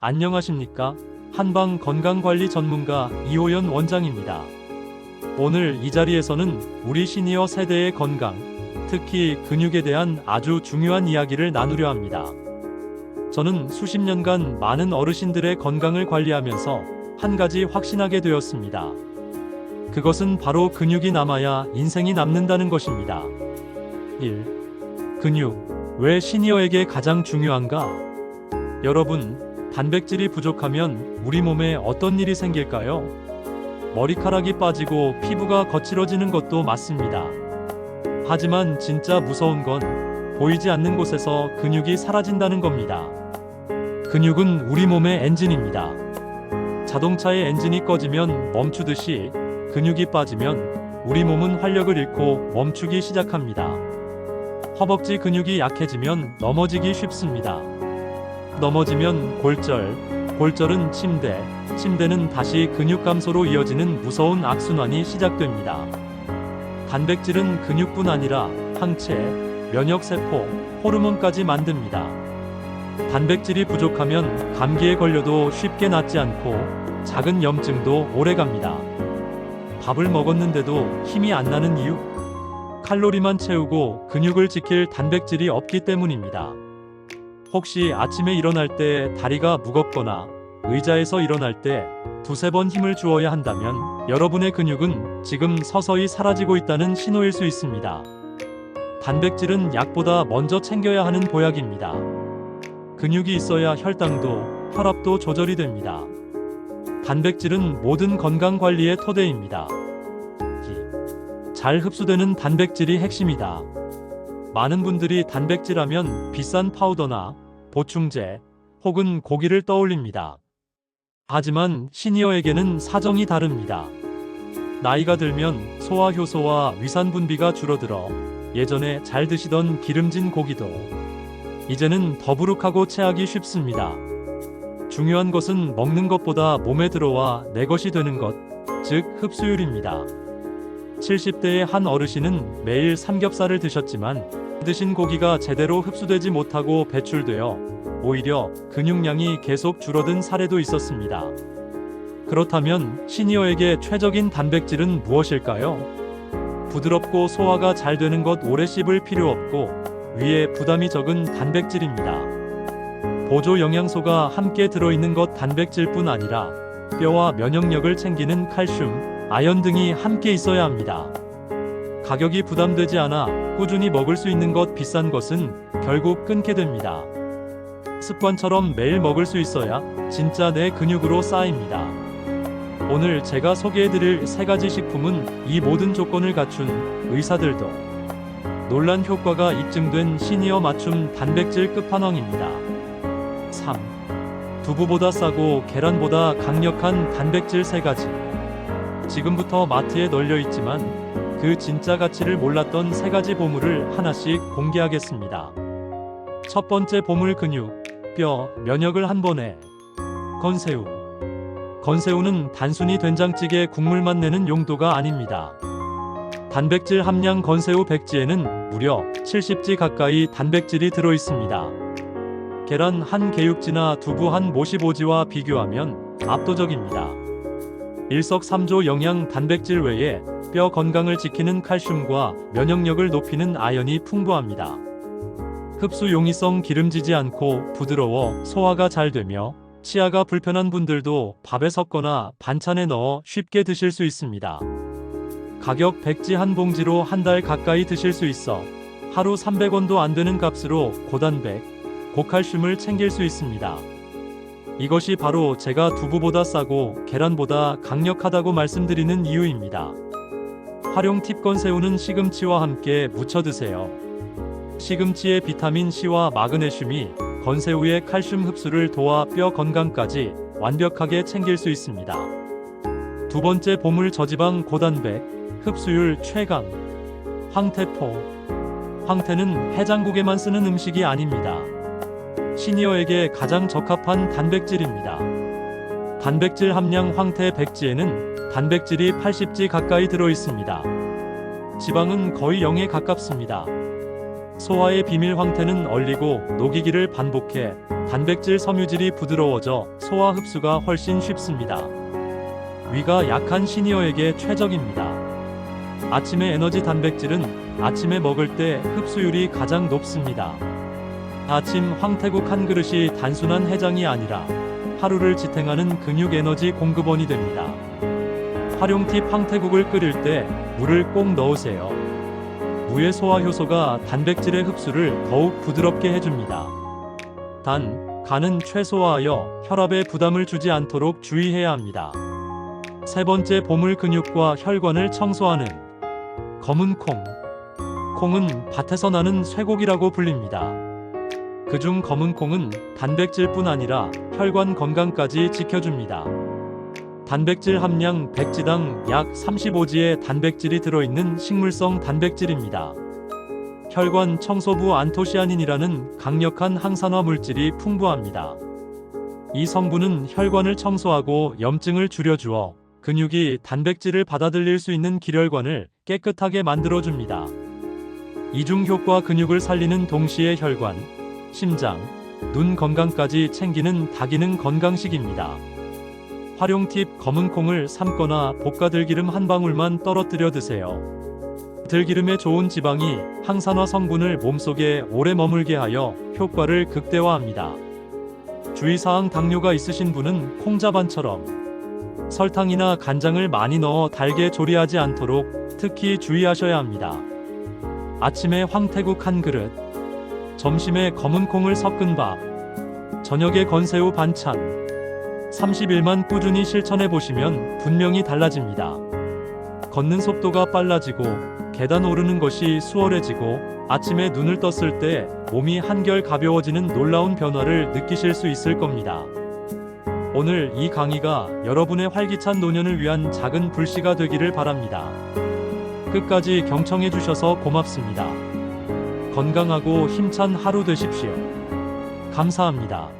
안녕하십니까? 한방 건강관리 전문가 이호연 원장입니다. 오늘 이 자리에서는 우리 시니어 세대의 건강, 특히 근육에 대한 아주 중요한 이야기를 나누려 합니다. 저는 수십 년간 많은 어르신들의 건강을 관리하면서 한 가지 확신하게 되었습니다. 그것은 바로 근육이 남아야 인생이 남는다는 것입니다. 1. 근육. 왜 시니어에게 가장 중요한가? 여러분, 단백질이 부족하면 우리 몸에 어떤 일이 생길까요? 머리카락이 빠지고 피부가 거칠어지는 것도 맞습니다. 하지만 진짜 무서운 건 보이지 않는 곳에서 근육이 사라진다는 겁니다. 근육은 우리 몸의 엔진입니다. 자동차의 엔진이 꺼지면 멈추듯이 근육이 빠지면 우리 몸은 활력을 잃고 멈추기 시작합니다. 허벅지 근육이 약해지면 넘어지기 쉽습니다. 넘어지면 골절, 골절은 침대, 침대는 다시 근육 감소로 이어지는 무서운 악순환이 시작됩니다. 단백질은 근육뿐 아니라 항체, 면역세포, 호르몬까지 만듭니다. 단백질이 부족하면 감기에 걸려도 쉽게 낫지 않고 작은 염증도 오래갑니다. 밥을 먹었는데도 힘이 안 나는 이유? 칼로리만 채우고 근육을 지킬 단백질이 없기 때문입니다. 혹시 아침에 일어날 때 다리가 무겁거나 의자에서 일어날 때 두세 번 힘을 주어야 한다면 여러분의 근육은 지금 서서히 사라지고 있다는 신호일 수 있습니다. 단백질은 약보다 먼저 챙겨야 하는 보약입니다. 근육이 있어야 혈당도, 혈압도 조절이 됩니다. 단백질은 모든 건강 관리의 토대입니다. 잘 흡수되는 단백질이 핵심이다. 많은 분들이 단백질하면 비싼 파우더나 보충제 혹은 고기를 떠올립니다. 하지만 시니어에게는 사정이 다릅니다. 나이가 들면 소화 효소와 위산 분비가 줄어들어 예전에 잘 드시던 기름진 고기도 이제는 더부룩하고 체하기 쉽습니다. 중요한 것은 먹는 것보다 몸에 들어와 내 것이 되는 것, 즉 흡수율입니다. 70대의 한 어르신은 매일 삼겹살을 드셨지만 드신 고기가 제대로 흡수되지 못하고 배출되어 오히려 근육량이 계속 줄어든 사례도 있었습니다. 그렇다면 시니어에게 최적인 단백질은 무엇일까요? 부드럽고 소화가 잘 되는 것, 오래 씹을 필요 없고 위에 부담이 적은 단백질입니다. 보조 영양소가 함께 들어있는 것, 단백질뿐 아니라 뼈와 면역력을 챙기는 칼슘, 아연 등이 함께 있어야 합니다. 가격이 부담되지 않아 꾸준히 먹을 수 있는 것, 비싼 것은 결국 끊게 됩니다. 습관처럼 매일 먹을 수 있어야 진짜 내 근육으로 쌓입니다. 오늘 제가 소개해드릴 3가지 식품은 이 모든 조건을 갖춘 의사들도 놀란 효과가 입증된 시니어 맞춤 단백질 끝판왕입니다. 3. 두부보다 싸고 계란보다 강력한 단백질 3가지. 지금부터 마트에 널려 있지만 그 진짜 가치를 몰랐던 3가지 보물을 하나씩 공개하겠습니다. 첫 번째 보물, 근육, 뼈, 면역을 한 번에. 건새우. 건새우는 단순히 된장찌개 국물만 내는 용도가 아닙니다. 단백질 함량 건새우 100지에는 무려 70지 가까이 단백질이 들어있습니다. 계란 한 개육지나 두부 한 모시 보지와 비교하면 압도적입니다. 일석삼조 영양, 단백질 외에 뼈 건강을 지키는 칼슘과 면역력을 높이는 아연이 풍부합니다. 흡수 용이성, 기름지지 않고 부드러워 소화가 잘 되며 치아가 불편한 분들도 밥에 섞거나 반찬에 넣어 쉽게 드실 수 있습니다. 가격 100지 한 봉지로 한 달 가까이 드실 수 있어 하루 300원도 안 되는 값으로 고단백, 고칼슘을 챙길 수 있습니다. 이것이 바로 제가 두부보다 싸고 계란보다 강력하다고 말씀드리는 이유입니다. 활용 팁, 건새우는 시금치와 함께 무쳐 드세요. 시금치의 비타민 C와 마그네슘이 건새우의 칼슘 흡수를 도와 뼈 건강까지 완벽하게 챙길 수 있습니다. 두 번째 보물, 저지방 고단백, 흡수율 최강. 황태포. 황태는 해장국에만 쓰는 음식이 아닙니다. 시니어에게 가장 적합한 단백질입니다. 단백질 함량 황태 100지에는 단백질이 80지 가까이 들어있습니다. 지방은 거의 0에 가깝습니다. 소화의 비밀 황태는 얼리고 녹이기를 반복해 단백질 섬유질이 부드러워져 소화 흡수가 훨씬 쉽습니다. 위가 약한 시니어에게 최적입니다. 아침의 에너지 단백질은 아침에 먹을 때 흡수율이 가장 높습니다. 아침 황태국 한 그릇이 단순한 해장이 아니라 하루를 지탱하는 근육 에너지 공급원이 됩니다. 활용 팁: 황태국을 끓일 때 물을 꼭 넣으세요. 무의 소화 효소가 단백질의 흡수를 더욱 부드럽게 해줍니다. 단, 간은 최소화하여 혈압에 부담을 주지 않도록 주의해야 합니다. 세 번째, 보물 근육과 혈관을 청소하는 검은 콩. 콩은 밭에서 나는 쇠고기라고 불립니다. 그중 검은 콩은 단백질뿐 아니라 혈관 건강까지 지켜줍니다. 단백질 함량 100지당 약 35지의 단백질이 들어있는 식물성 단백질입니다. 혈관 청소부 안토시아닌이라는 강력한 항산화 물질이 풍부합니다. 이 성분은 혈관을 청소하고 염증을 줄여주어 근육이 단백질을 받아들일 수 있는 기혈관을 깨끗하게 만들어줍니다. 이중 효과: 근육을 살리는 동시에 혈관, 심장, 눈 건강까지 챙기는 다기능 건강식입니다. 활용 팁: 검은 콩을 삶거나 볶아 들기름 한 방울만 떨어뜨려 드세요. 들기름에 좋은 지방이 항산화 성분을 몸속에 오래 머물게 하여 효과를 극대화합니다. 주의사항: 당뇨가 있으신 분은 콩자반처럼 설탕이나 간장을 많이 넣어 달게 조리하지 않도록 특히 주의하셔야 합니다. 아침에 황태국 한 그릇, 점심에 검은 콩을 섞은 밥, 저녁에 건새우 반찬. 30일만 꾸준히 실천해 보시면 분명히 달라집니다. 걷는 속도가 빨라지고 계단 오르는 것이 수월해지고 아침에 눈을 떴을 때 몸이 한결 가벼워지는 놀라운 변화를 느끼실 수 있을 겁니다. 오늘 이 강의가 여러분의 활기찬 노년을 위한 작은 불씨가 되기를 바랍니다. 끝까지 경청해 주셔서 고맙습니다. 건강하고 힘찬 하루 되십시오. 감사합니다.